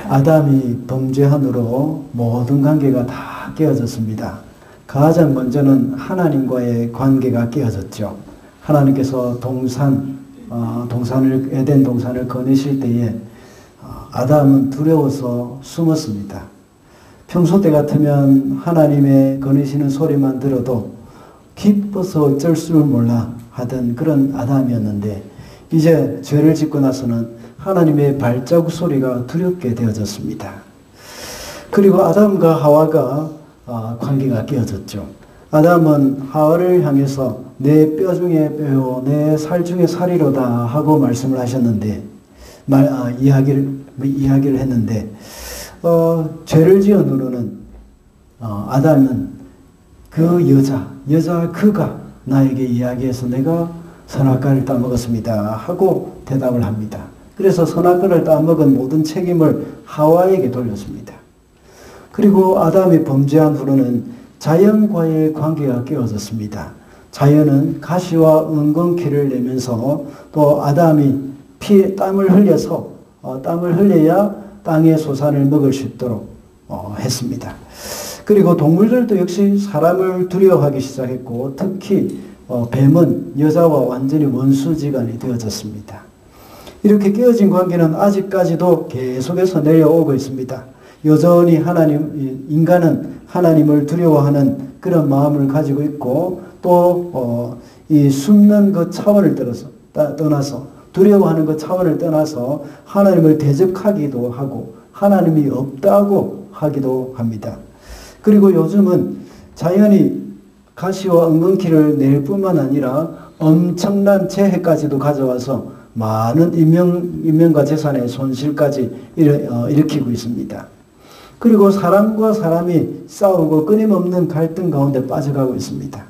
아담이 범죄한으로 모든 관계가 다 깨어졌습니다. 가장 먼저는 하나님과의 관계가 깨어졌죠. 하나님께서 에덴 동산을 거느실 때에 아담은 두려워서 숨었습니다. 평소 때 같으면 하나님의 거느시는 소리만 들어도 기뻐서 어쩔 줄 몰라 하던 그런 아담이었는데, 이제 죄를 짓고 나서는 하나님의 발자국 소리가 두렵게 되어졌습니다. 그리고 아담과 하와가 관계가 깨어졌죠. 아담은 하와를 향해서 내 뼈 중에 뼈요 내 살 중에 살이로다 하고 말씀을 하셨는데, 이야기를 했는데, 죄를 지은 후로는 아담은 그 여자 그가 나에게 이야기해서 내가 선악과를 따먹었습니다 하고 대답을 합니다. 그래서 선악과를 따먹은 모든 책임을 하와에게 돌렸습니다. 그리고 아담이 범죄한 후로는 자연과의 관계가 깨어졌습니다. 자연은 가시와 은건키를 내면서 또 아담이 땀을 흘려야 땅의 소산을 먹을 수 있도록 했습니다. 그리고 동물들도 역시 사람을 두려워하기 시작했고, 특히 뱀은 여자와 완전히 원수지간이 되어졌습니다. 이렇게 깨어진 관계는 아직까지도 계속해서 내려오고 있습니다. 여전히 인간은 하나님을 두려워하는 그런 마음을 가지고 있고, 또 이 숨는 그 차원을 떠나서 두려워하는 그 차원을 떠나서 하나님을 대적하기도 하고 하나님이 없다고 하기도 합니다. 그리고 요즘은 자연이 가시와 은근키를 낼 뿐만 아니라 엄청난 재해까지도 가져와서 많은 인명과 재산의 손실까지 일으키고 있습니다. 그리고 사람과 사람이 싸우고 끊임없는 갈등 가운데 빠져가고 있습니다.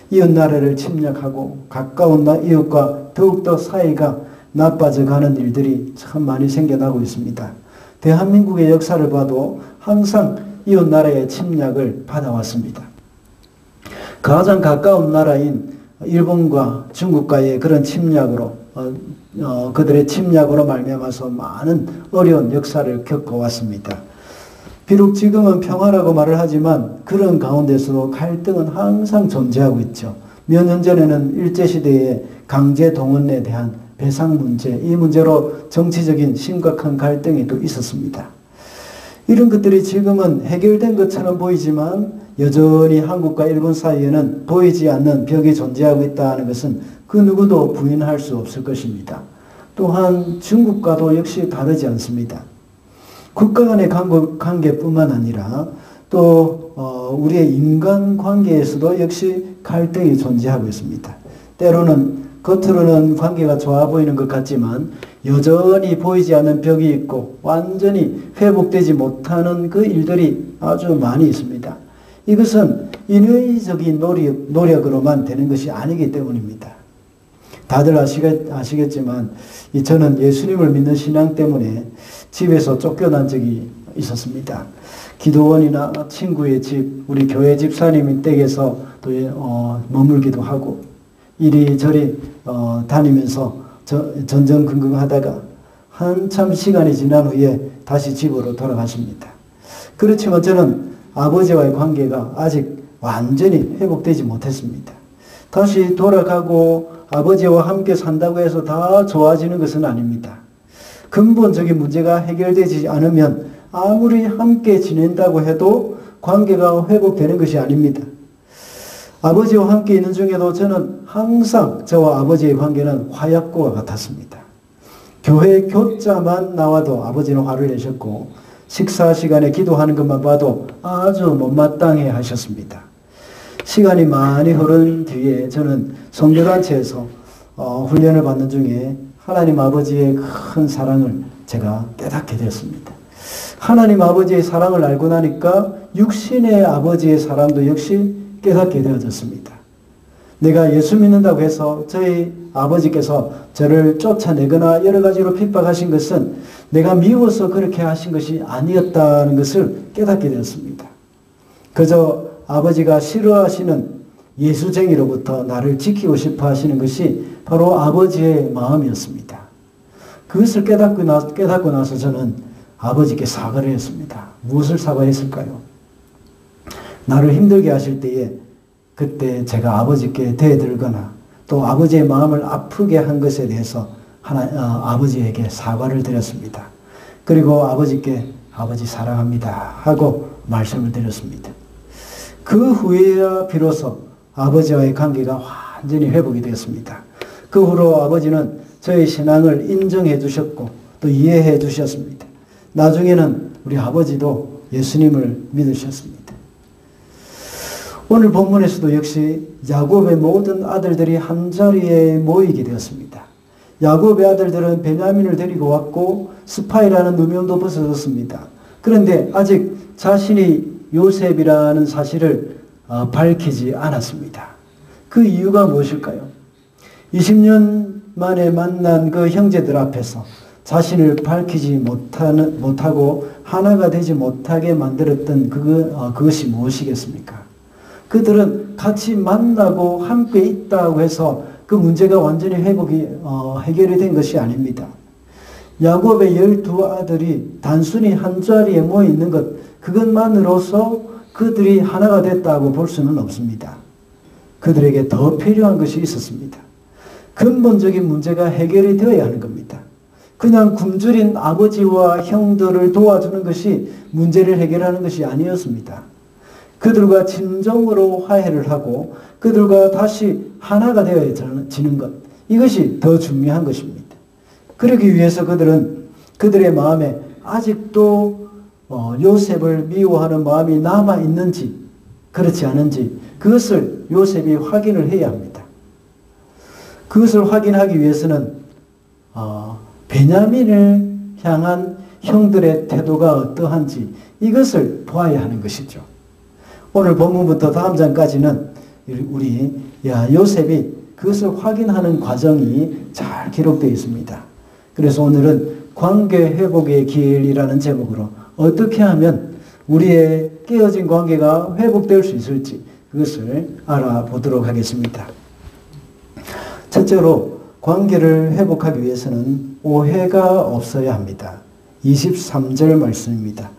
이웃나라를 침략하고 가까운 이웃과 더욱더 사이가 나빠져가는 일들이 참 많이 생겨나고 있습니다. 대한민국의 역사를 봐도 항상 이웃나라의 침략을 받아왔습니다. 가장 가까운 나라인 일본과 중국과의 그런 침략으로 그들의 침략으로 말미암아서 많은 어려운 역사를 겪어왔습니다. 비록 지금은 평화라고 말을 하지만 그런 가운데서도 갈등은 항상 존재하고 있죠. 몇 년 전에는 일제시대의 강제동원에 대한 배상 문제, 이 문제로 정치적인 심각한 갈등이 또 있었습니다. 이런 것들이 지금은 해결된 것처럼 보이지만 여전히 한국과 일본 사이에는 보이지 않는 벽이 존재하고 있다는 것은 그 누구도 부인할 수 없을 것입니다. 또한 중국과도 역시 다르지 않습니다. 국가 간의 관계뿐만 아니라 또 우리의 인간관계에서도 역시 갈등이 존재하고 있습니다. 때로는 겉으로는 관계가 좋아 보이는 것 같지만 여전히 보이지 않는 벽이 있고 완전히 회복되지 못하는 그 일들이 아주 많이 있습니다. 이것은 인위적인 노력으로만 되는 것이 아니기 때문입니다. 다들 아시겠지만 저는 예수님을 믿는 신앙 때문에 집에서 쫓겨난 적이 있었습니다. 기도원이나 친구의 집, 우리 교회 집사님 댁에서 또 머물기도 하고 이리저리 다니면서 전전긍긍하다가 한참 시간이 지난 후에 다시 집으로 돌아가십니다. 그렇지만 저는 아버지와의 관계가 아직 완전히 회복되지 못했습니다. 다시 돌아가고 아버지와 함께 산다고 해서 다 좋아지는 것은 아닙니다. 근본적인 문제가 해결되지 않으면 아무리 함께 지낸다고 해도 관계가 회복되는 것이 아닙니다. 아버지와 함께 있는 중에도 저는 항상 저와 아버지의 관계는 화약고와 같았습니다. 교회 교자만 나와도 아버지는 화를 내셨고 식사 시간에 기도하는 것만 봐도 아주 못마땅해 하셨습니다. 시간이 많이 흐른 뒤에 저는 선교단체에서 훈련을 받는 중에 하나님 아버지의 큰 사랑을 제가 깨닫게 되었습니다. 하나님 아버지의 사랑을 알고 나니까 육신의 아버지의 사랑도 역시 깨닫게 되어졌습니다. 내가 예수 믿는다고 해서 저희 아버지께서 저를 쫓아내거나 여러 가지로 핍박하신 것은 내가 미워서 그렇게 하신 것이 아니었다는 것을 깨닫게 되었습니다. 그저 아버지가 싫어하시는 예수쟁이로부터 나를 지키고 싶어 하시는 것이 바로 아버지의 마음이었습니다. 그것을 깨닫고 나서 저는 아버지께 사과를 했습니다. 무엇을 사과했을까요? 나를 힘들게 하실 때에 그때 제가 아버지께 대들거나 또 아버지의 마음을 아프게 한 것에 대해서 아버지에게 사과를 드렸습니다. 그리고 아버지께 아버지 사랑합니다 하고 말씀을 드렸습니다. 그 후에야 비로소 아버지와의 관계가 완전히 회복이 되었습니다. 그 후로 아버지는 저의 신앙을 인정해 주셨고 또 이해해 주셨습니다. 나중에는 우리 아버지도 예수님을 믿으셨습니다. 오늘 본문에서도 역시 야곱의 모든 아들들이 한자리에 모이게 되었습니다. 야곱의 아들들은 베냐민을 데리고 왔고 스파이라는 누명도 벗어졌습니다. 그런데 아직 자신이 요셉이라는 사실을 밝히지 않았습니다. 그 이유가 무엇일까요? 20년 만에 만난 그 형제들 앞에서 자신을 밝히지 못하고 하나가 되지 못하게 만들었던 그것이 무엇이겠습니까? 그들은 같이 만나고 함께 있다고 해서 그 문제가 완전히 해결이 된 것이 아닙니다. 야곱의 12아들이 단순히 한자리에 모여 있는 것, 그것만으로서 그들이 하나가 됐다고 볼 수는 없습니다. 그들에게 더 필요한 것이 있었습니다. 근본적인 문제가 해결이 되어야 하는 겁니다. 그냥 굶주린 아버지와 형들을 도와주는 것이 문제를 해결하는 것이 아니었습니다. 그들과 진정으로 화해를 하고 그들과 다시 하나가 되어지는 것, 이것이 더 중요한 것입니다. 그러기 위해서 그들은 그들의 마음에 아직도 요셉을 미워하는 마음이 남아있는지 그렇지 않은지 그것을 요셉이 확인을 해야 합니다. 그것을 확인하기 위해서는 베냐민을 향한 형들의 태도가 어떠한지 이것을 보아야 하는 것이죠. 오늘 본문부터 다음 장까지는 우리 요셉이 그것을 확인하는 과정이 잘 기록되어 있습니다. 그래서 오늘은 관계 회복의 길이라는 제목으로 어떻게 하면 우리의 깨어진 관계가 회복될 수 있을지 그것을 알아보도록 하겠습니다. 첫째로 관계를 회복하기 위해서는 오해가 없어야 합니다. 23절 말씀입니다.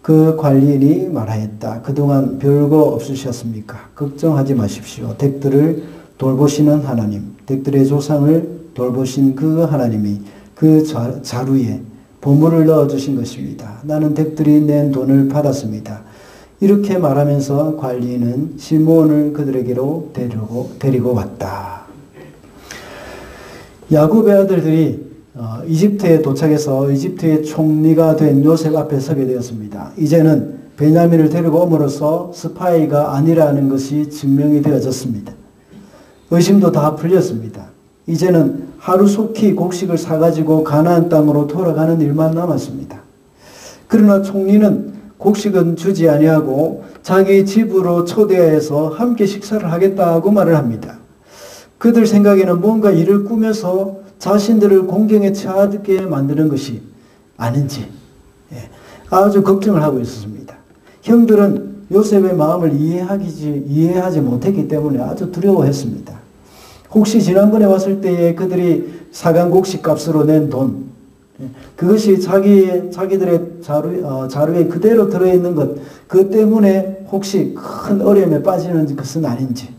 그 관리인이 말하였다. 그동안 별거 없으셨습니까? 걱정하지 마십시오. 댁들을 돌보시는 하나님, 댁들의 조상을 돌보신 그 하나님이 그 자루에 보물을 넣어주신 것입니다. 나는 댁들이 낸 돈을 받았습니다. 이렇게 말하면서 관리인은 시므온을 그들에게로 데리고 왔다. 야곱의 아들들이 이집트에 도착해서 이집트의 총리가 된 요셉 앞에 서게 되었습니다. 이제는 베냐민을 데리고 옴으로써 스파이가 아니라는 것이 증명이 되어졌습니다. 의심도 다 풀렸습니다. 이제는 하루속히 곡식을 사가지고 가나안 땅으로 돌아가는 일만 남았습니다. 그러나 총리는 곡식은 주지 아니하고 자기 집으로 초대해서 함께 식사를 하겠다고 말을 합니다. 그들 생각에는 뭔가 일을 꾸며서 자신들을 공경에 처하게 만드는 것이 아닌지 아주 걱정을 하고 있었습니다. 형들은 요셉의 마음을 이해하지 못했기 때문에 아주 두려워했습니다. 혹시 지난번에 왔을 때에 그들이 사간 곡식 값으로 낸 돈, 그것이 자기들의 자루에 그대로 들어있는 것, 그 때문에 혹시 큰 어려움에 빠지는 것은 아닌지,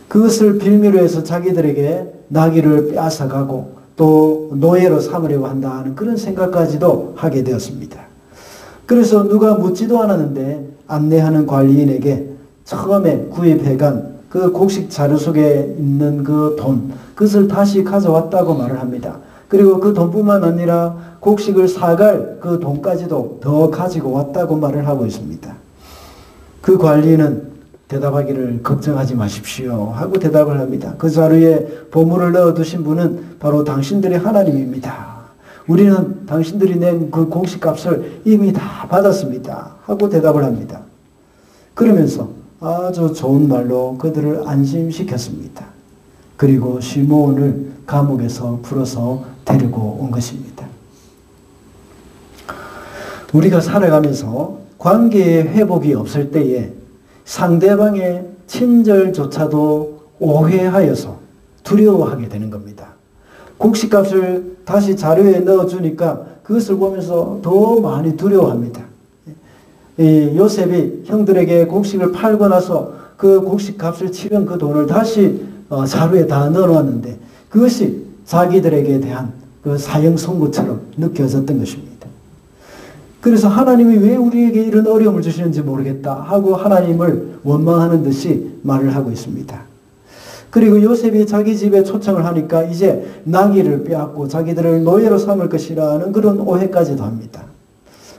그것을 빌미로 해서 자기들에게 나귀를 빼앗아가고 또 노예로 삼으려고 한다는 그런 생각까지도 하게 되었습니다. 그래서 누가 묻지도 않았는데 안내하는 관리인에게 처음에 구입해간 그 곡식 자루 속에 있는 그 돈, 그것을 다시 가져왔다고 말을 합니다. 그리고 그 돈뿐만 아니라 곡식을 사갈 그 돈까지도 더 가지고 왔다고 말을 하고 있습니다. 그 관리는 대답하기를 걱정하지 마십시오 하고 대답을 합니다. 그 자루에 보물을 넣어두신 분은 바로 당신들의 하나님입니다. 우리는 당신들이 낸 그 곡식값을 이미 다 받았습니다 하고 대답을 합니다. 그러면서 아주 좋은 말로 그들을 안심시켰습니다. 그리고 시므온을 감옥에서 풀어서 데리고 온 것입니다. 우리가 살아가면서 관계의 회복이 없을 때에 상대방의 친절조차도 오해하여서 두려워하게 되는 겁니다. 곡식값을 다시 자료에 넣어주니까 그것을 보면서 더 많이 두려워합니다. 요셉이 형들에게 곡식을 팔고 나서 그 곡식값을 치른 그 돈을 다시 자루에 다 넣어놨는데 그것이 자기들에게 대한 그 사형 선고처럼 느껴졌던 것입니다. 그래서 하나님이 왜 우리에게 이런 어려움을 주시는지 모르겠다 하고 하나님을 원망하는 듯이 말을 하고 있습니다. 그리고 요셉이 자기 집에 초청을 하니까 이제 나귀를 빼앗고 자기들을 노예로 삼을 것이라는 그런 오해까지도 합니다.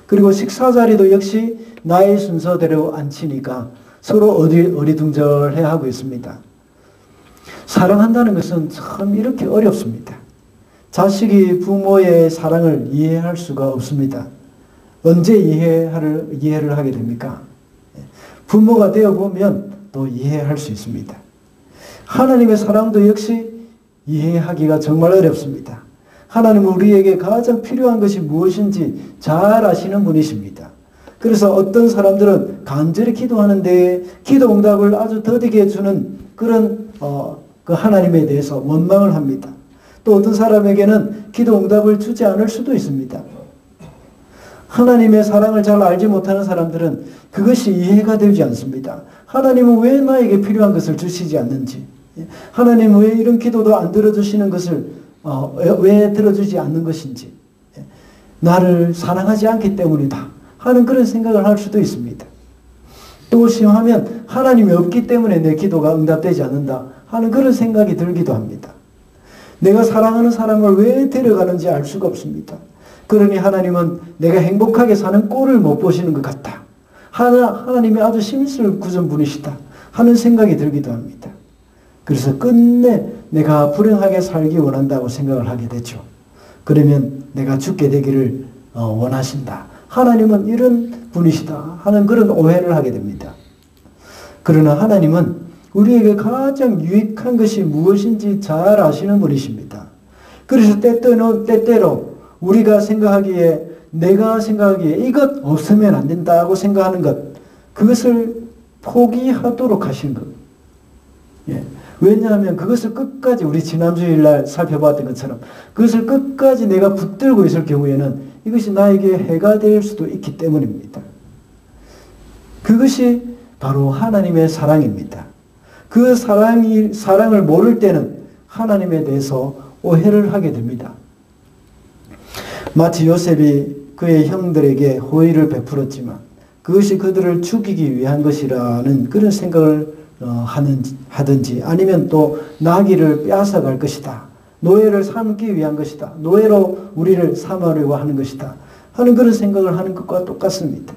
그리고 식사 자리도 역시 나의 순서대로 앉히니까 서로 어리둥절해하고 있습니다. 사랑한다는 것은 참 이렇게 어렵습니다. 자식이 부모의 사랑을 이해할 수가 없습니다. 언제 이해를 하게 됩니까? 부모가 되어보면 또 이해할 수 있습니다. 하나님의 사랑도 역시 이해하기가 정말 어렵습니다. 하나님은 우리에게 가장 필요한 것이 무엇인지 잘 아시는 분이십니다. 그래서 어떤 사람들은 간절히 기도하는데 기도 응답을 아주 더디게 해주는 그런 그 하나님에 대해서 원망을 합니다. 또 어떤 사람에게는 기도 응답을 주지 않을 수도 있습니다. 하나님의 사랑을 잘 알지 못하는 사람들은 그것이 이해가 되지 않습니다. 하나님은 왜 나에게 필요한 것을 주시지 않는지, 하나님은 왜 이런 기도도 안 들어주시는 것을 왜 들어주지 않는 것인지, 나를 사랑하지 않기 때문이다 하는 그런 생각을 할 수도 있습니다. 또 심하면 하나님이 없기 때문에 내 기도가 응답되지 않는다 하는 그런 생각이 들기도 합니다. 내가 사랑하는 사람을 왜 데려가는지 알 수가 없습니다. 그러니 하나님은 내가 행복하게 사는 꼴을 못 보시는 것 같다. 하나님이 아주 심술 굳은 분이시다 하는 생각이 들기도 합니다. 그래서 끝내 내가 불행하게 살기 원한다고 생각을 하게 되죠. 그러면 내가 죽게 되기를 원하신다. 하나님은 이런 분이시다 하는 그런 오해를 하게 됩니다. 그러나 하나님은 우리에게 가장 유익한 것이 무엇인지 잘 아시는 분이십니다. 그래서 때때로 우리가 생각하기에, 내가 생각하기에 이것 없으면 안 된다고 생각하는 것, 그것을 포기하도록 하신 것. 왜냐하면 그것을 끝까지, 우리 지난주일날 살펴봤던 것처럼 그것을 끝까지 내가 붙들고 있을 경우에는 이것이 나에게 해가 될 수도 있기 때문입니다. 그것이 바로 하나님의 사랑입니다. 그 사랑을 모를 때는 하나님에 대해서 오해를 하게 됩니다. 마치 요셉이 그의 형들에게 호의를 베풀었지만 그것이 그들을 죽이기 위한 것이라는 그런 생각을 하든지, 아니면 또 나귀를 빼앗아 갈 것이다, 노예를 삼기 위한 것이다, 노예로 우리를 삼으려고 하는 것이다 하는 그런 생각을 하는 것과 똑같습니다.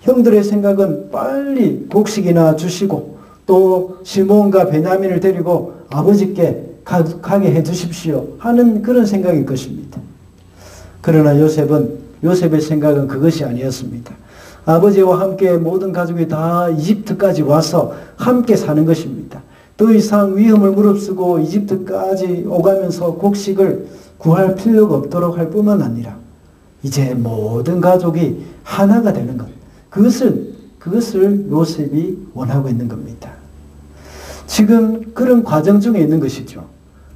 형들의 생각은 빨리 곡식이나 주시고 또 시몬과 베냐민을 데리고 아버지께 가게 해 주십시오 하는 그런 생각일 것입니다. 그러나 요셉의 생각은 그것이 아니었습니다. 아버지와 함께 모든 가족이 다 이집트까지 와서 함께 사는 것입니다. 더 이상 위험을 무릅쓰고 이집트까지 오가면서 곡식을 구할 필요가 없도록 할 뿐만 아니라 이제 모든 가족이 하나가 되는 것, 그것을 요셉이 원하고 있는 겁니다. 지금 그런 과정 중에 있는 것이죠.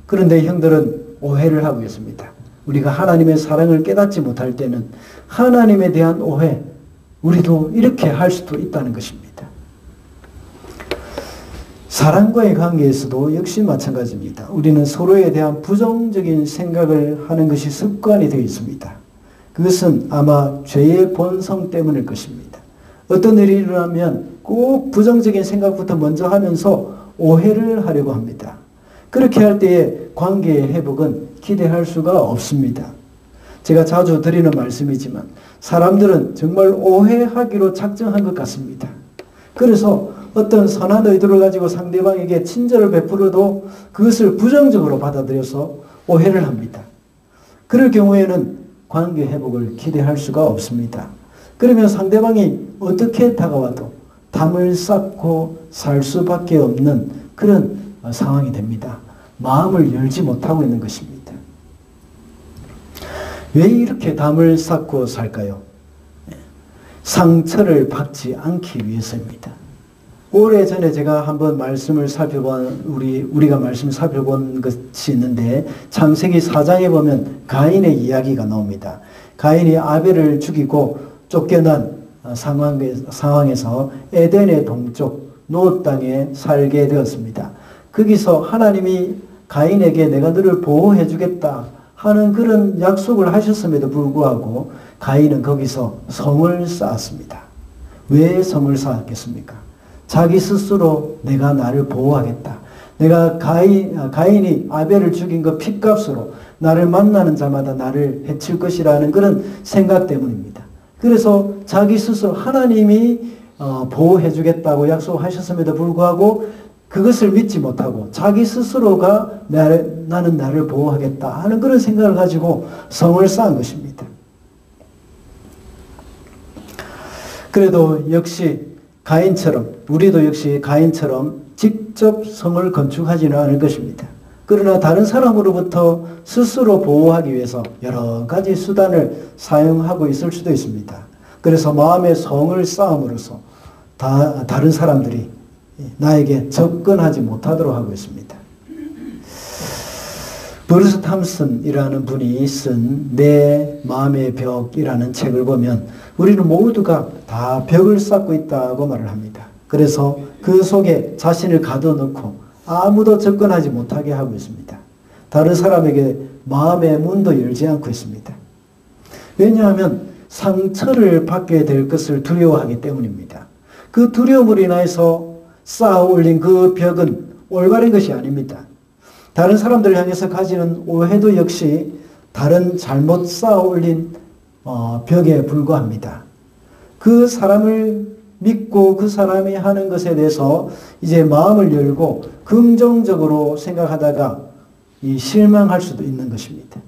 그런데 형들은 오해를 하고 있습니다. 우리가 하나님의 사랑을 깨닫지 못할 때는 하나님에 대한 오해, 우리도 이렇게 할 수도 있다는 것입니다. 사랑과의 관계에서도 역시 마찬가지입니다. 우리는 서로에 대한 부정적인 생각을 하는 것이 습관이 되어 있습니다. 그것은 아마 죄의 본성 때문일 것입니다. 어떤 일이 일어나면 꼭 부정적인 생각부터 먼저 하면서 오해를 하려고 합니다. 그렇게 할 때에 관계의 회복은 기대할 수가 없습니다. 제가 자주 드리는 말씀이지만 사람들은 정말 오해하기로 작정한 것 같습니다. 그래서 어떤 선한 의도를 가지고 상대방에게 친절을 베풀어도 그것을 부정적으로 받아들여서 오해를 합니다. 그럴 경우에는 관계 회복을 기대할 수가 없습니다. 그러면 상대방이 어떻게 다가와도 담을 쌓고 살 수밖에 없는 그런 상황이 됩니다. 마음을 열지 못하고 있는 것입니다. 왜 이렇게 담을 쌓고 살까요? 상처를 받지 않기 위해서입니다. 오래전에 제가 한번 말씀을 우리가 말씀을 살펴본 것이 있는데, 창세기 4장에 보면 가인의 이야기가 나옵니다. 가인이 아벨을 죽이고 쫓겨난 상황에서 에덴의 동쪽 노 땅에 살게 되었습니다. 거기서 하나님이 가인에게 내가 너를 보호해 주겠다 하는 그런 약속을 하셨음에도 불구하고 가인은 거기서 성을 쌓았습니다. 왜 성을 쌓았겠습니까? 자기 스스로 내가 나를 보호하겠다. 내가 가인이 아벨을 죽인 그 핏값으로 나를 만나는 자마다 나를 해칠 것이라는 그런 생각 때문입니다. 그래서 자기 스스로 하나님이 보호해 주겠다고 약속하셨음에도 불구하고 그것을 믿지 못하고 자기 스스로가 나는 나를 보호하겠다 하는 그런 생각을 가지고 성을 쌓은 것입니다. 그래도 역시 우리도 역시 가인처럼 직접 성을 건축하지는 않을 것입니다. 그러나 다른 사람으로부터 스스로 보호하기 위해서 여러 가지 수단을 사용하고 있을 수도 있습니다. 그래서 마음의 성을 쌓음으로써 다른 사람들이 나에게 접근하지 못하도록 하고 있습니다. 브루스 탐슨이라는 분이 쓴 내 마음의 벽이라는 책을 보면 우리는 모두가 다 벽을 쌓고 있다고 말을 합니다. 그래서 그 속에 자신을 가둬놓고 아무도 접근하지 못하게 하고 있습니다. 다른 사람에게 마음의 문도 열지 않고 있습니다. 왜냐하면 상처를 받게 될 것을 두려워하기 때문입니다. 그 두려움으로 인해서 쌓아 올린 그 벽은 올바른 것이 아닙니다. 다른 사람들을 향해서 가지는 오해도 역시 다른 잘못 쌓아 올린 벽에 불과합니다. 그 사람을 믿고 그 사람이 하는 것에 대해서 이제 마음을 열고 긍정적으로 생각하다가 실망할 수도 있는 것입니다.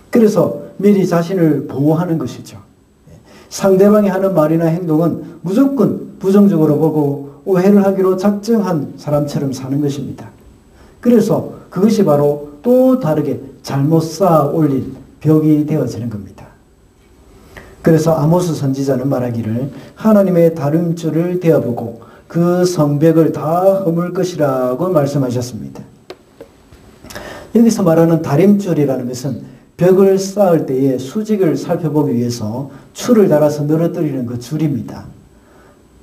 그래서 미리 자신을 보호하는 것이죠. 상대방이 하는 말이나 행동은 무조건 부정적으로 보고 오해를 하기로 작정한 사람처럼 사는 것입니다. 그래서 그것이 바로 또 다르게 잘못 쌓아 올린 벽이 되어지는 겁니다. 그래서 아모스 선지자는 말하기를 하나님의 다름줄을 대어보고 그 성벽을 다 허물 것이라고 말씀하셨습니다. 여기서 말하는 다림줄이라는 것은 벽을 쌓을 때의 수직을 살펴보기 위해서 줄을 달아서 늘어뜨리는 그 줄입니다.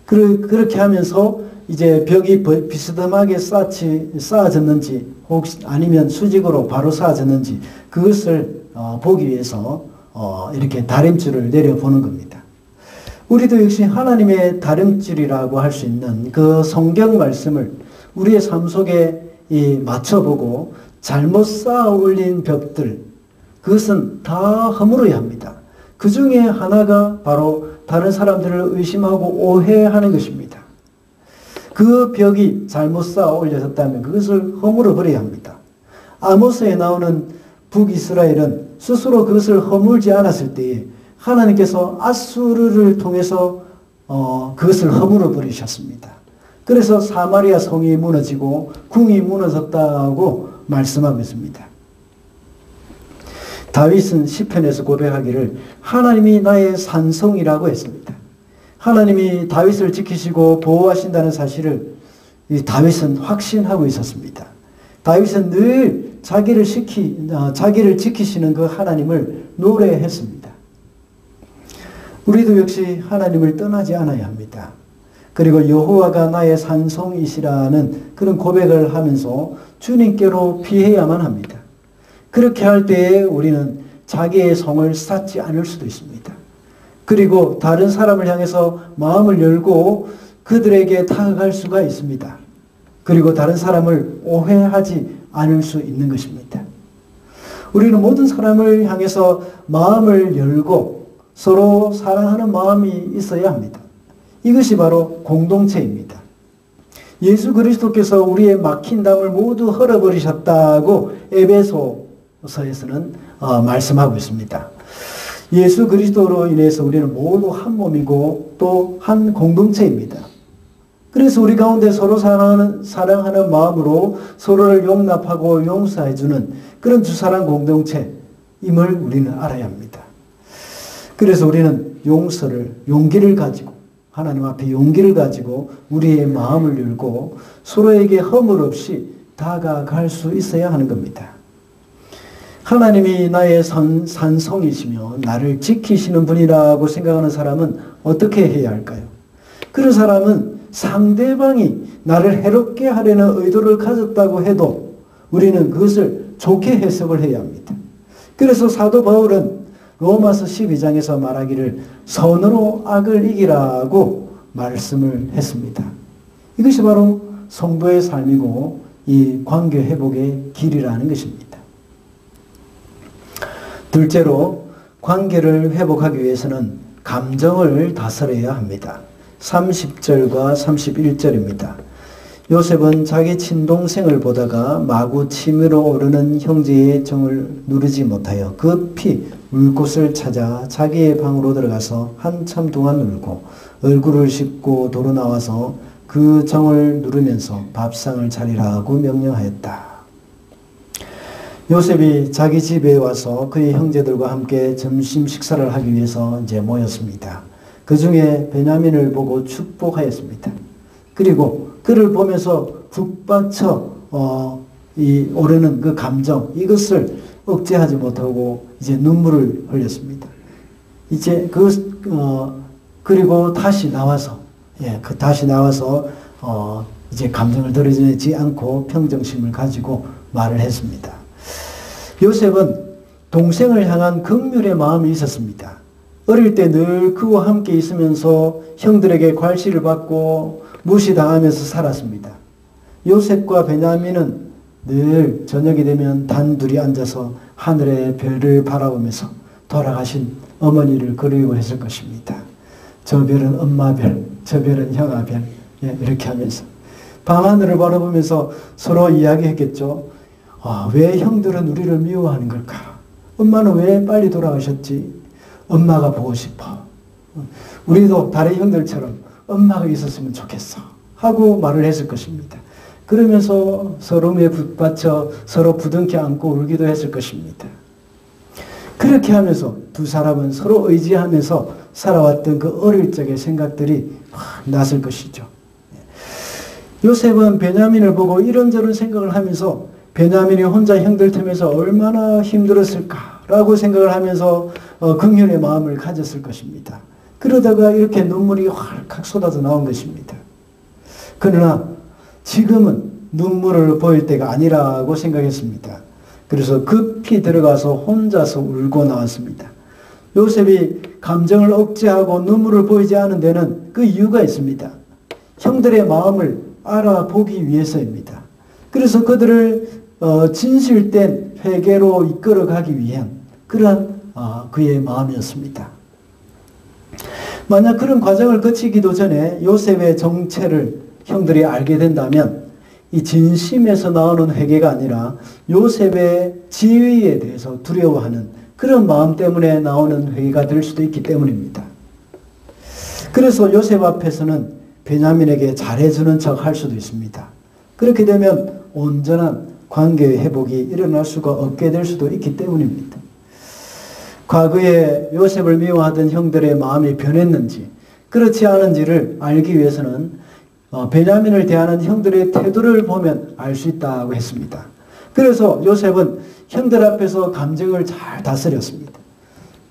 그렇게 하면서 이제 벽이 비스듬하게 쌓아졌는지 혹시 아니면 수직으로 바로 쌓아졌는지 그것을 보기 위해서 이렇게 다림줄을 내려보는 겁니다. 우리도 역시 하나님의 다림줄이라고 할 수 있는 그 성경 말씀을 우리의 삶 속에 맞춰보고 잘못 쌓아 올린 벽들, 그것은 다 허물어야 합니다. 그 중에 하나가 바로 다른 사람들을 의심하고 오해하는 것입니다. 그 벽이 잘못 쌓아 올려졌다면 그것을 허물어 버려야 합니다. 아모스에 나오는 북이스라엘은 스스로 그것을 허물지 않았을 때에 하나님께서 아수르를 통해서 그것을 허물어 버리셨습니다. 그래서 사마리아 성이 무너지고 궁이 무너졌다고 말씀하고 있습니다. 다윗은 시편에서 고백하기를 하나님이 나의 산성이라고 했습니다. 하나님이 다윗을 지키시고 보호하신다는 사실을 다윗은 확신하고 있었습니다. 다윗은 늘 자기를 지키시는 그 하나님을 노래했습니다. 우리도 역시 하나님을 떠나지 않아야 합니다. 그리고 여호와가 나의 산성이시라는 그런 고백을 하면서 주님께로 피해야만 합니다. 그렇게 할 때에 우리는 자기의 성을 쌓지 않을 수도 있습니다. 그리고 다른 사람을 향해서 마음을 열고 그들에게 다가갈 수가 있습니다. 그리고 다른 사람을 오해하지 않을 수 있는 것입니다. 우리는 모든 사람을 향해서 마음을 열고 서로 사랑하는 마음이 있어야 합니다. 이것이 바로 공동체입니다. 예수 그리스도께서 우리의 막힌 담을 모두 헐어버리셨다고 에베소서에서는 말씀하고 있습니다. 예수 그리스도로 인해서 우리는 모두 한 몸이고 또 한 공동체입니다. 그래서 우리 가운데 서로 사랑하는 마음으로 서로를 용납하고 용서해주는 그런 주사랑 공동체임을 우리는 알아야 합니다. 그래서 우리는 용기를 가지고 하나님 앞에 용기를 가지고 우리의 마음을 열고 서로에게 허물 없이 다가갈 수 있어야 하는 겁니다. 하나님이 나의 산성이시며 나를 지키시는 분이라고 생각하는 사람은 어떻게 해야 할까요? 그런 사람은 상대방이 나를 해롭게 하려는 의도를 가졌다고 해도 우리는 그것을 좋게 해석을 해야 합니다. 그래서 사도 바울은 로마서 12장에서 말하기를 선으로 악을 이기라고 말씀을 했습니다. 이것이 바로 성도의 삶이고 이 관계 회복의 길이라는 것입니다. 둘째로 관계를 회복하기 위해서는 감정을 다스려야 합니다. 30절과 31절입니다. 요셉은 자기 친동생을 보다가 마구 치밀어 오르는 형제의 정을 누르지 못하여 급히 울 곳을 찾아 자기의 방으로 들어가서 한참 동안 울고 얼굴을 씻고 도로 나와서 그 정을 누르면서 밥상을 차리라고 명령하였다. 요셉이 자기 집에 와서 그의 형제들과 함께 점심 식사를 하기 위해서 이제 모였습니다. 그 중에 베냐민을 보고 축복하였습니다. 그리고 그를 보면서 북받쳐 오르는 그 감정, 이것을 억제하지 못하고 이제 눈물을 흘렸습니다. 이제 그리고 다시 나와서 이제 감정을 드러내지 않고 평정심을 가지고 말을 했습니다. 요셉은 동생을 향한 긍휼의 마음이 있었습니다. 어릴 때 늘 그와 함께 있으면서 형들에게 괄시를 받고 무시당하면서 살았습니다. 요셉과 베냐민은 늘 저녁이 되면 단둘이 앉아서 하늘의 별을 바라보면서 돌아가신 어머니를 그리워했을 것입니다. 저 별은 엄마 별, 저 별은 형아 별, 이렇게 하면서 밤하늘을 바라보면서 서로 이야기했겠죠. 왜 형들은 우리를 미워하는 걸까? 엄마는 왜 빨리 돌아가셨지? 엄마가 보고 싶어. 우리도 다른 형들처럼 엄마가 있었으면 좋겠어. 하고 말을 했을 것입니다. 그러면서 서로에 붙받쳐 서로 부둥켜 안고 울기도 했을 것입니다. 그렇게 하면서 두 사람은 서로 의지하면서 살아왔던 그 어릴 적의 생각들이 났을 것이죠. 요셉은 베냐민을 보고 이런저런 생각을 하면서 베냐민이 혼자 형들 틈에서 얼마나 힘들었을까라고 생각을 하면서 긍휼의 마음을 가졌을 것입니다. 그러다가 이렇게 눈물이 활칵 쏟아져 나온 것입니다. 그러나 지금은 눈물을 보일 때가 아니라고 생각했습니다. 그래서 급히 들어가서 혼자서 울고 나왔습니다. 요셉이 감정을 억제하고 눈물을 보이지 않은 데는 그 이유가 있습니다. 형들의 마음을 알아보기 위해서입니다. 그래서 그들을 진실된 회개로 이끌어가기 위한 그러한 그의 마음이었습니다. 만약 그런 과정을 거치기도 전에 요셉의 정체를 형들이 알게 된다면 이 진심에서 나오는 회개가 아니라 요셉의 지위에 대해서 두려워하는 그런 마음 때문에 나오는 회개가 될 수도 있기 때문입니다. 그래서 요셉 앞에서는 베냐민에게 잘해주는 척 할 수도 있습니다. 그렇게 되면 온전한 관계의 회복이 일어날 수가 없게 될 수도 있기 때문입니다. 과거에 요셉을 미워하던 형들의 마음이 변했는지 그렇지 않은지를 알기 위해서는 베냐민을 대하는 형들의 태도를 보면 알 수 있다고 했습니다. 그래서 요셉은 형들 앞에서 감정을 잘 다스렸습니다.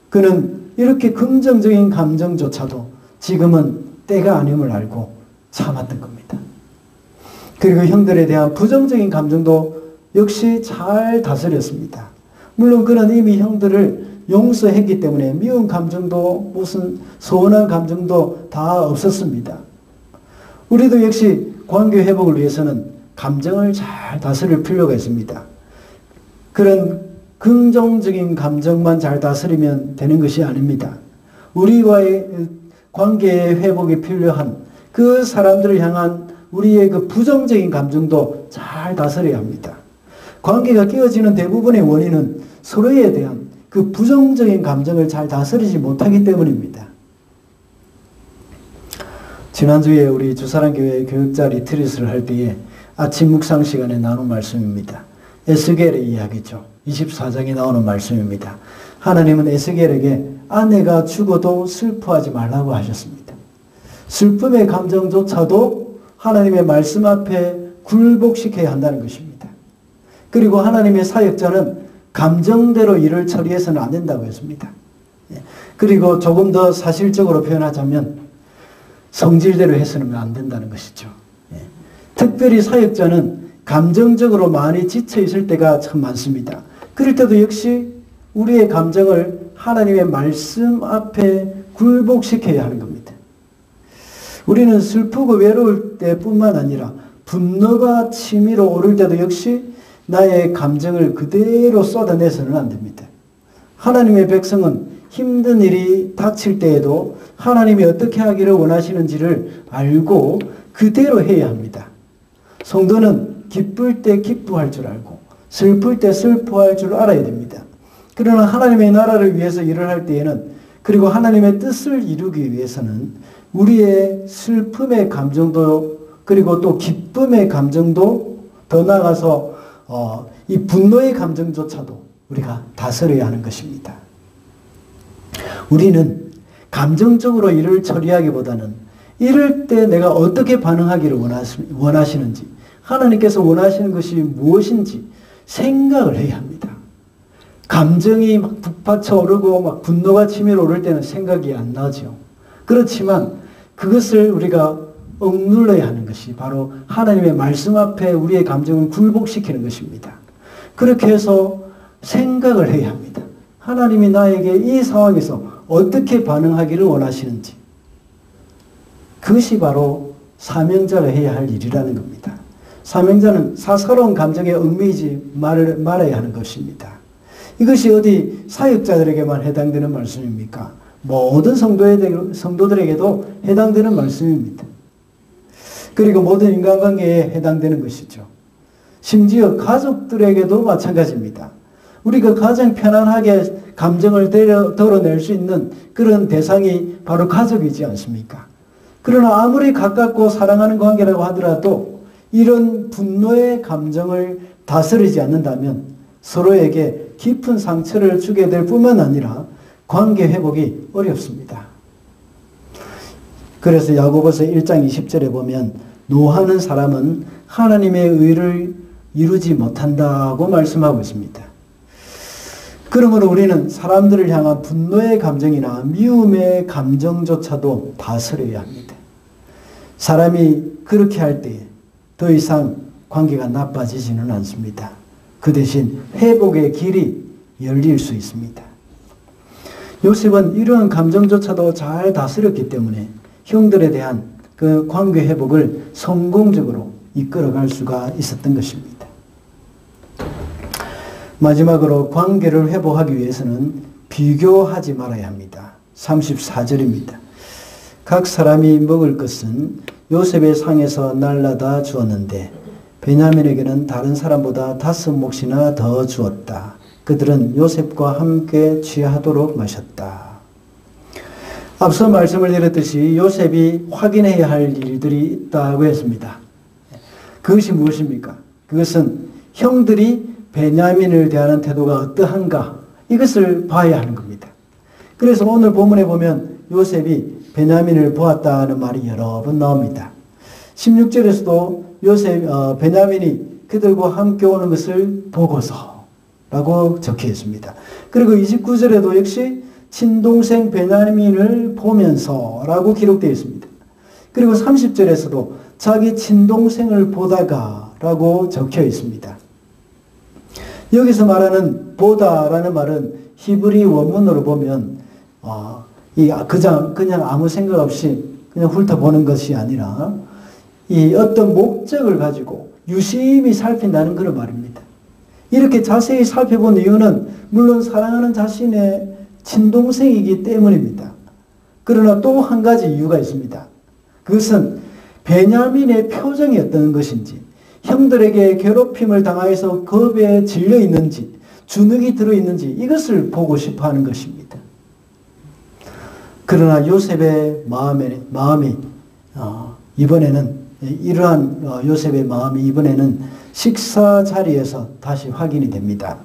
그는 이렇게 긍정적인 감정조차도 지금은 때가 아님을 알고 참았던 겁니다. 그리고 형들에 대한 부정적인 감정도 역시 잘 다스렸습니다. 물론 그는 이미 형들을 용서했기 때문에 미운 감정도 무슨 서운한 감정도 다 없었습니다. 우리도 역시 관계 회복을 위해서는 감정을 잘 다스릴 필요가 있습니다. 그런 긍정적인 감정만 잘 다스리면 되는 것이 아닙니다. 우리와의 관계의 회복이 필요한 그 사람들을 향한 우리의 그 부정적인 감정도 잘 다스려야 합니다. 관계가 깨어지는 대부분의 원인은 서로에 대한 그 부정적인 감정을 잘 다스리지 못하기 때문입니다. 지난주에 우리 주사랑교회 교육자 리트릿을 할 때에 아침 묵상 시간에 나눈 말씀입니다. 에스겔의 이야기죠. 24장에 나오는 말씀입니다. 하나님은 에스겔에게 아내가 죽어도 슬퍼하지 말라고 하셨습니다. 슬픔의 감정조차도 하나님의 말씀 앞에 굴복시켜야 한다는 것입니다. 그리고 하나님의 사역자는 감정대로 일을 처리해서는 안 된다고 했습니다. 그리고 조금 더 사실적으로 표현하자면 성질대로 해서는 안 된다는 것이죠. 특별히 사역자는 감정적으로 많이 지쳐 있을 때가 참 많습니다. 그럴 때도 역시 우리의 감정을 하나님의 말씀 앞에 굴복시켜야 하는 겁니다. 우리는 슬프고 외로울 때뿐만 아니라 분노가 치밀어 오를 때도 역시 나의 감정을 그대로 쏟아내서는 안 됩니다. 하나님의 백성은 힘든 일이 닥칠 때에도 하나님이 어떻게 하기를 원하시는지를 알고 그대로 해야 합니다. 성도는 기쁠 때 기뻐할 줄 알고 슬플 때 슬퍼할 줄 알아야 됩니다. 그러나 하나님의 나라를 위해서 일을 할 때에는, 그리고 하나님의 뜻을 이루기 위해서는 우리의 슬픔의 감정도, 그리고 또 기쁨의 감정도, 더 나아가서 이 분노의 감정조차도 우리가 다스려야 하는 것입니다. 우리는 감정적으로 일을 처리하기보다는 이럴 때 내가 어떻게 반응하기를 원하시는지, 하나님께서 원하시는 것이 무엇인지 생각을 해야 합니다. 감정이 막 북받쳐 오르고 막 분노가 치밀어 오를 때는 생각이 안 나죠. 그렇지만 그것을 우리가 억눌러야 하는 것이 바로 하나님의 말씀 앞에 우리의 감정을 굴복시키는 것입니다. 그렇게 해서 생각을 해야 합니다. 하나님이 나에게 이 상황에서 어떻게 반응하기를 원하시는지. 그것이 바로 사명자가 해야 할 일이라는 겁니다. 사명자는 사사로운 감정에 얽매이지 말아야 하는 것입니다. 이것이 어디 사역자들에게만 해당되는 말씀입니까? 모든 성도들에게도 해당되는 말씀입니다. 그리고 모든 인간관계에 해당되는 것이죠. 심지어 가족들에게도 마찬가지입니다. 우리가 가장 편안하게 감정을 덜어낼 수 있는 그런 대상이 바로 가족이지 않습니까? 그러나 아무리 가깝고 사랑하는 관계라고 하더라도 이런 분노의 감정을 다스리지 않는다면 서로에게 깊은 상처를 주게 될 뿐만 아니라 관계 회복이 어렵습니다. 그래서 야고보서 1장 20절에 보면 노하는 사람은 하나님의 의를 이루지 못한다고 말씀하고 있습니다. 그러므로 우리는 사람들을 향한 분노의 감정이나 미움의 감정조차도 다스려야 합니다. 사람이 그렇게 할 때에 더 이상 관계가 나빠지지는 않습니다. 그 대신 회복의 길이 열릴 수 있습니다. 요셉은 이러한 감정조차도 잘 다스렸기 때문에 형들에 대한 그 관계 회복을 성공적으로 이끌어갈 수가 있었던 것입니다. 마지막으로 관계를 회복하기 위해서는 비교하지 말아야 합니다. 34절입니다. 각 사람이 먹을 것은 요셉의 상에서 날라다 주었는데 베냐민에게는 다른 사람보다 5몫이나 더 주었다. 그들은 요셉과 함께 취하도록 마셨다. 앞서 말씀을 드렸듯이 요셉이 확인해야 할 일들이 있다고 했습니다. 그것이 무엇입니까? 그것은 형들이 베냐민을 대하는 태도가 어떠한가, 이것을 봐야 하는 겁니다. 그래서 오늘 본문에 보면 요셉이 베냐민을 보았다는 말이 여러 번 나옵니다. 16절에서도 베냐민이 그들과 함께 오는 것을 보고서라고 적혀 있습니다. 그리고 29절에도 역시 친동생 베냐민을 보면서라고 기록되어 있습니다. 그리고 30절에서도 자기 친동생을 보다가라고 적혀 있습니다. 여기서 말하는 보다라는 말은 히브리 원문으로 보면 그냥 아무 생각 없이 그냥 훑어보는 것이 아니라 이 어떤 목적을 가지고 유심히 살핀다는 그런 말입니다. 이렇게 자세히 살펴본 이유는 물론 사랑하는 자신의 친동생이기 때문입니다. 그러나 또 한 가지 이유가 있습니다. 그것은 베냐민의 표정이 어떤 것인지, 형들에게 괴롭힘을 당하여서 겁에 질려 있는지, 주눅이 들어 있는지, 이것을 보고 싶어 하는 것입니다. 그러나 요셉의 마음이 이번에는 이러한 요셉의 마음이 이번에는 식사 자리에서 다시 확인이 됩니다.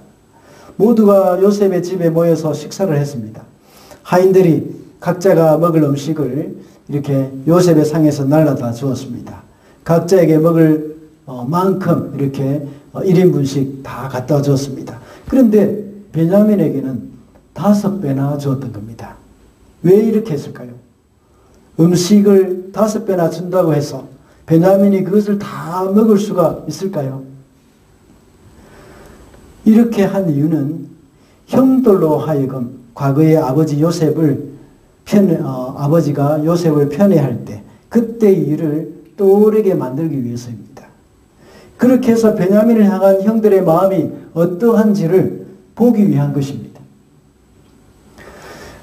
모두가 요셉의 집에 모여서 식사를 했습니다. 하인들이 각자가 먹을 음식을 이렇게 요셉의 상에서 날라다 주었습니다. 각자에게 먹을 만큼 이렇게 1인분씩 다 갖다 줬습니다. 그런데 베냐민에게는 5배나 주었던 겁니다. 왜 이렇게 했을까요? 음식을 5배나 준다고 해서 베냐민이 그것을 다 먹을 수가 있을까요? 이렇게 한 이유는 형들로 하여금 과거에 아버지가 요셉을 편애할 때 그때의 일을 떠오르게 만들기 위해서입니다. 그렇게 해서 베냐민을 향한 형들의 마음이 어떠한지를 보기 위한 것입니다.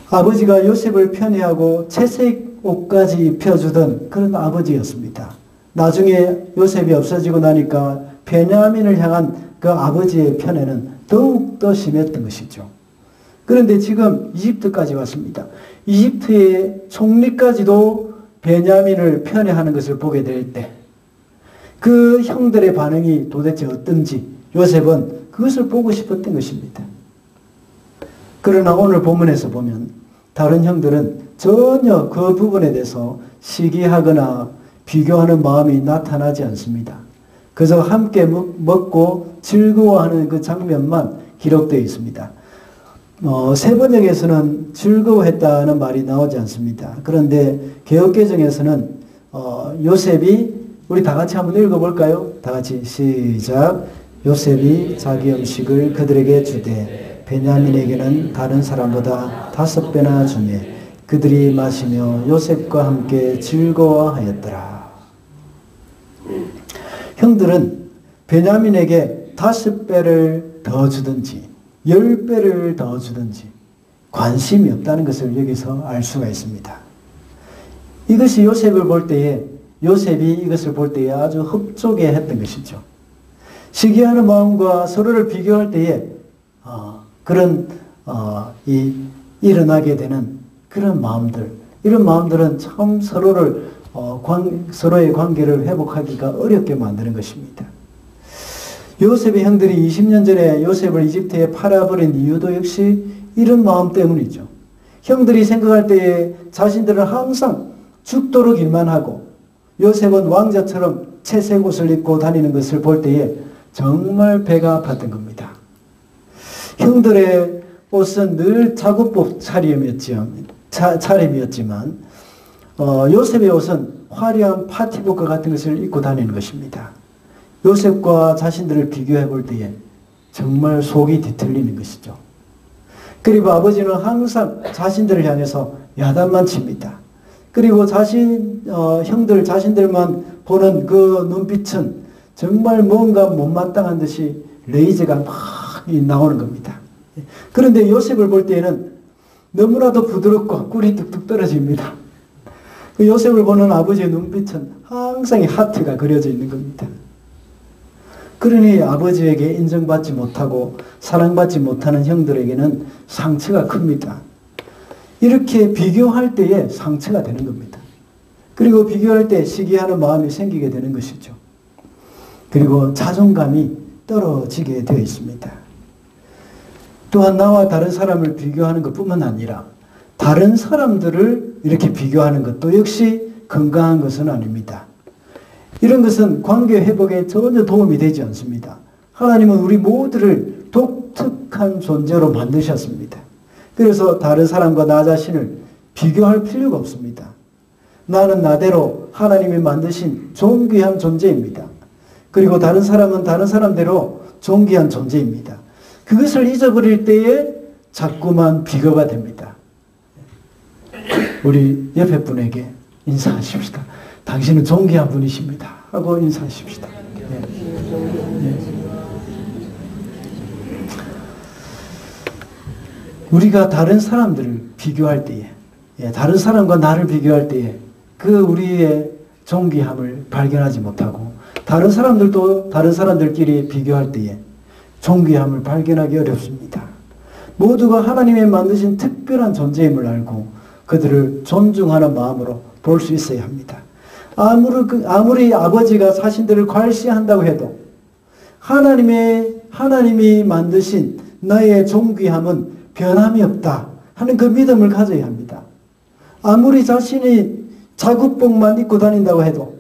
아버지가 요셉을 편애하고 채색 옷까지 입혀주던 그런 아버지였습니다. 나중에 요셉이 없어지고 나니까 베냐민을 향한 그 아버지의 편애는 더욱더 심했던 것이죠. 그런데 지금 이집트까지 왔습니다. 이집트의 총리까지도 베냐민을 편애하는 것을 보게 될 때 그 형들의 반응이 도대체 어떤지 요셉은 그것을 보고 싶었던 것입니다. 그러나 오늘 본문에서 보면 다른 형들은 전혀 그 부분에 대해서 시기하거나 비교하는 마음이 나타나지 않습니다. 그저 함께 먹고 즐거워하는 그 장면만 기록되어 있습니다. 세번역에서는 즐거워했다는 말이 나오지 않습니다. 그런데 개역개정에서는 요셉이 우리 다 같이 한번 읽어볼까요? 다 같이 시작. 요셉이 자기 음식을 그들에게 주되 베냐민에게는 다른 사람보다 5배나 주매 그들이 마시며 요셉과 함께 즐거워하였더라. 형들은 베냐민에게 5배를 더 주든지 10배를 더 주든지 관심이 없다는 것을 여기서 알 수가 있습니다. 이것이 요셉이 이것을 볼 때에 아주 흡족해 했던 것이죠. 시기하는 마음과 서로를 비교할 때에 일어나게 되는 그런 마음들, 이런 마음들은 참 서로의 관계를 회복하기가 어렵게 만드는 것입니다. 요셉의 형들이 20년 전에 요셉을 이집트에 팔아버린 이유도 역시 이런 마음 때문이죠. 형들이 생각할 때에 자신들은 항상 죽도록 일만 하고 요셉은 왕자처럼 채색 옷을 입고 다니는 것을 볼 때에 정말 배가 아팠던 겁니다. 형들의 옷은 늘 작업복 차림이었지만 요셉의 옷은 화려한 파티복과 같은 것을 입고 다니는 것입니다. 요셉과 자신들을 비교해 볼 때에 정말 속이 뒤틀리는 것이죠. 그리고 아버지는 항상 자신들을 향해서 야단만 칩니다. 그리고 자신들만 보는 그 눈빛은 정말 뭔가 못마땅한 듯이 레이저가 막 나오는 겁니다. 그런데 요셉을 볼 때에는 너무나도 부드럽고 꿀이 뚝뚝 떨어집니다. 그 요셉을 보는 아버지의 눈빛은 항상 하트가 그려져 있는 겁니다. 그러니 아버지에게 인정받지 못하고 사랑받지 못하는 형들에게는 상처가 큽니다. 이렇게 비교할 때에 상처가 되는 겁니다. 그리고 비교할 때 시기하는 마음이 생기게 되는 것이죠. 그리고 자존감이 떨어지게 되어 있습니다. 또한 나와 다른 사람을 비교하는 것뿐만 아니라 다른 사람들을 이렇게 비교하는 것도 역시 건강한 것은 아닙니다. 이런 것은 관계 회복에 전혀 도움이 되지 않습니다. 하나님은 우리 모두를 독특한 존재로 만드셨습니다. 그래서 다른 사람과 나 자신을 비교할 필요가 없습니다. 나는 나대로 하나님이 만드신 존귀한 존재입니다. 그리고 다른 사람은 다른 사람대로 존귀한 존재입니다. 그것을 잊어버릴 때에 자꾸만 비교가 됩니다. 우리 옆에 분에게 인사하십시다. 당신은 존귀한 분이십니다. 하고 인사하십시다. 네. 네. 우리가 다른 사람들을 비교할 때에, 다른 사람과 나를 비교할 때에 그 우리의 존귀함을 발견하지 못하고 다른 사람들도 다른 사람들끼리 비교할 때에 존귀함을 발견하기 어렵습니다. 모두가 하나님의 만드신 특별한 존재임을 알고 그들을 존중하는 마음으로 볼 수 있어야 합니다. 아무리 아버지가 자신들을 괄시한다고 해도 하나님이 만드신 나의 존귀함은 변함이 없다 하는 그 믿음을 가져야 합니다. 아무리 자신이 자국복만 입고 다닌다고 해도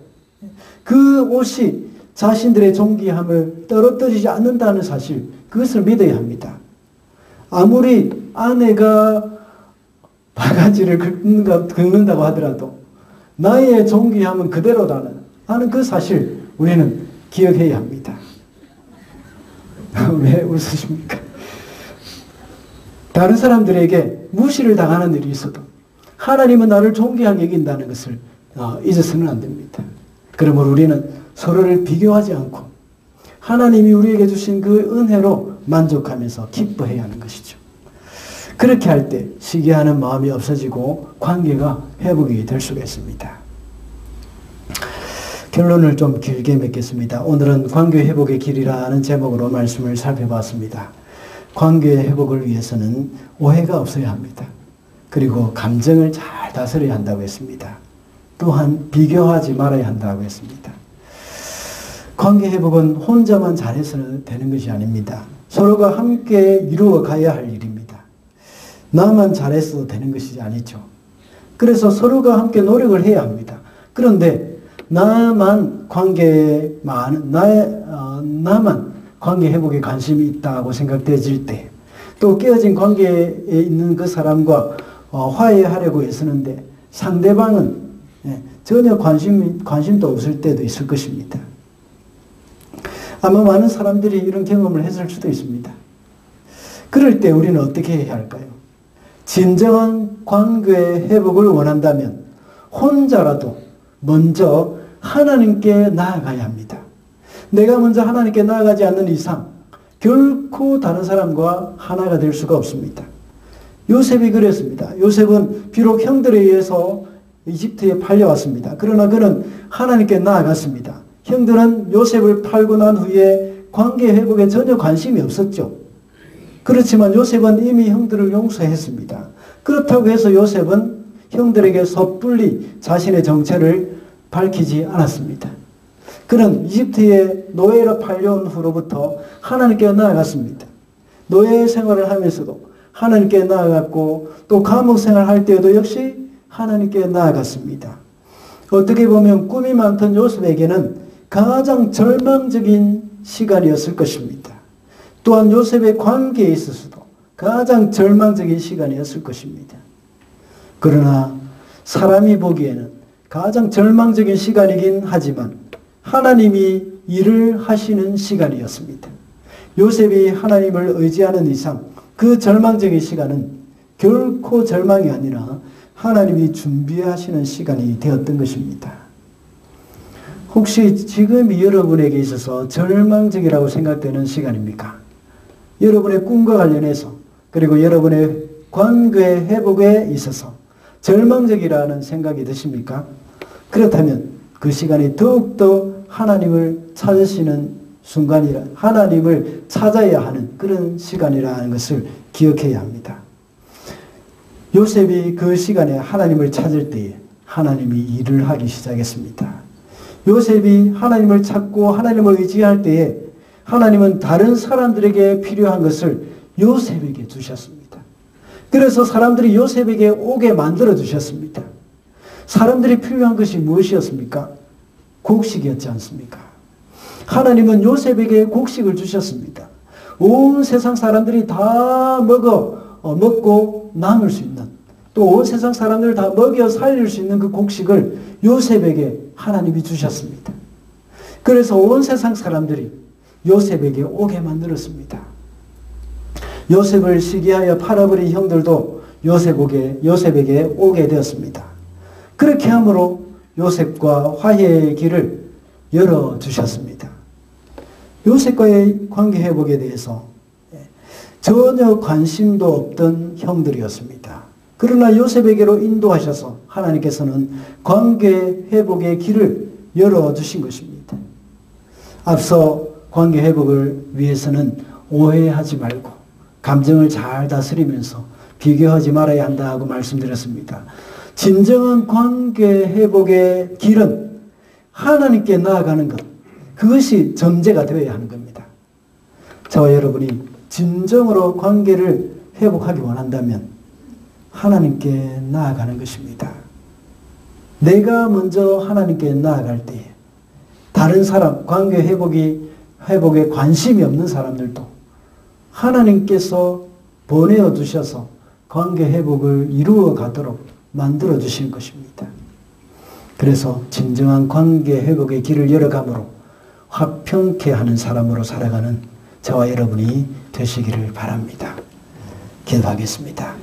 그 옷이 자신들의 존귀함을 떨어뜨리지 않는다는 사실, 그것을 믿어야 합니다. 아무리 아내가 바가지를 긁는다고 하더라도 나의 존귀함은 그대로다는 하는 그 사실 우리는 기억해야 합니다. 왜 웃으십니까? 다른 사람들에게 무시를 당하는 일이 있어도 하나님은 나를 존귀하게 여긴다는 것을 잊어서는 안 됩니다. 그러므로 우리는 서로를 비교하지 않고 하나님이 우리에게 주신 그 은혜로 만족하면서 기뻐해야 하는 것이죠. 그렇게 할 때 시기하는 마음이 없어지고 관계가 회복이 될 수가 있습니다. 결론을 좀 길게 맺겠습니다. 오늘은 관계 회복의 길이라는 제목으로 말씀을 살펴봤습니다. 관계 회복을 위해서는 오해가 없어야 합니다. 그리고 감정을 잘 다스려야 한다고 했습니다. 또한 비교하지 말아야 한다고 했습니다. 관계 회복은 혼자만 잘해서 되는 것이 아닙니다. 서로가 함께 이루어 가야 할 일입니다. 나만 잘해서 되는 것이 아니죠. 그래서 서로가 함께 노력을 해야 합니다. 그런데 나만 관계 회복에 관심이 있다고 생각되질 때, 또 깨어진 관계에 있는 그 사람과 화해하려고 애쓰는데 상대방은 전혀 관심도 없을 때도 있을 것입니다. 아마 많은 사람들이 이런 경험을 했을 수도 있습니다. 그럴 때 우리는 어떻게 해야 할까요? 진정한 관계 회복을 원한다면 혼자라도 먼저 하나님께 나아가야 합니다. 내가 먼저 하나님께 나아가지 않는 이상 결코 다른 사람과 하나가 될 수가 없습니다. 요셉이 그랬습니다. 요셉은 비록 형들에 의해서 이집트에 팔려왔습니다. 그러나 그는 하나님께 나아갔습니다. 형들은 요셉을 팔고 난 후에 관계 회복에 전혀 관심이 없었죠. 그렇지만 요셉은 이미 형들을 용서했습니다. 그렇다고 해서 요셉은 형들에게 섣불리 자신의 정체를 밝히지 않았습니다. 그는 이집트에 노예로 팔려온 후로부터 하나님께 나아갔습니다. 노예 생활을 하면서도 하나님께 나아갔고 또 감옥 생활할 때에도 역시 하나님께 나아갔습니다. 어떻게 보면 꿈이 많던 요셉에게는 가장 절망적인 시간이었을 것입니다. 또한 요셉의 관계에 있어서도 가장 절망적인 시간이었을 것입니다. 그러나 사람이 보기에는 가장 절망적인 시간이긴 하지만 하나님이 일을 하시는 시간이었습니다. 요셉이 하나님을 의지하는 이상 그 절망적인 시간은 결코 절망이 아니라 하나님이 준비하시는 시간이 되었던 것입니다. 혹시 지금 여러분에게 있어서 절망적이라고 생각되는 시간입니까? 여러분의 꿈과 관련해서 그리고 여러분의 관계 회복에 있어서 절망적이라는 생각이 드십니까? 그렇다면 그 시간이 더욱더 하나님을 찾으시는 순간이라, 하나님을 찾아야 하는 그런 시간이라는 것을 기억해야 합니다. 요셉이 그 시간에 하나님을 찾을 때에 하나님이 일을 하기 시작했습니다. 요셉이 하나님을 찾고 하나님을 의지할 때에 하나님은 다른 사람들에게 필요한 것을 요셉에게 주셨습니다. 그래서 사람들이 요셉에게 오게 만들어 주셨습니다. 사람들이 필요한 것이 무엇이었습니까? 곡식이었지 않습니까? 하나님은 요셉에게 곡식을 주셨습니다. 온 세상 사람들이 다 먹고 남을 수 있는, 또 온 세상 사람들을 다 먹여 살릴 수 있는 그 곡식을 요셉에게 하나님이 주셨습니다. 그래서 온 세상 사람들이 요셉에게 오게 만들었습니다. 요셉을 시기하여 팔아버린 형들도 요셉에게 오게 되었습니다. 그렇게 함으로 요셉과 화해의 길을 열어주셨습니다. 요셉과의 관계 회복에 대해서 전혀 관심도 없던 형들이었습니다. 그러나 요셉에게로 인도하셔서 하나님께서는 관계 회복의 길을 열어주신 것입니다. 앞서 관계 회복을 위해서는 오해하지 말고 감정을 잘 다스리면서 비교하지 말아야 한다고 말씀드렸습니다. 진정한 관계 회복의 길은 하나님께 나아가는 것, 그것이 전제가 되어야 하는 겁니다. 저와 여러분이 진정으로 관계를 회복하기 원한다면 하나님께 나아가는 것입니다. 내가 먼저 하나님께 나아갈 때에 다른 사람, 관계 회복에 관심이 없는 사람들도 하나님께서 보내어 두셔서 관계 회복을 이루어 가도록 만들어 주신 것입니다. 그래서 진정한 관계 회복의 길을 열어가므로 화평케 하는 사람으로 살아가는 저와 여러분이 되시기를 바랍니다. 기도하겠습니다.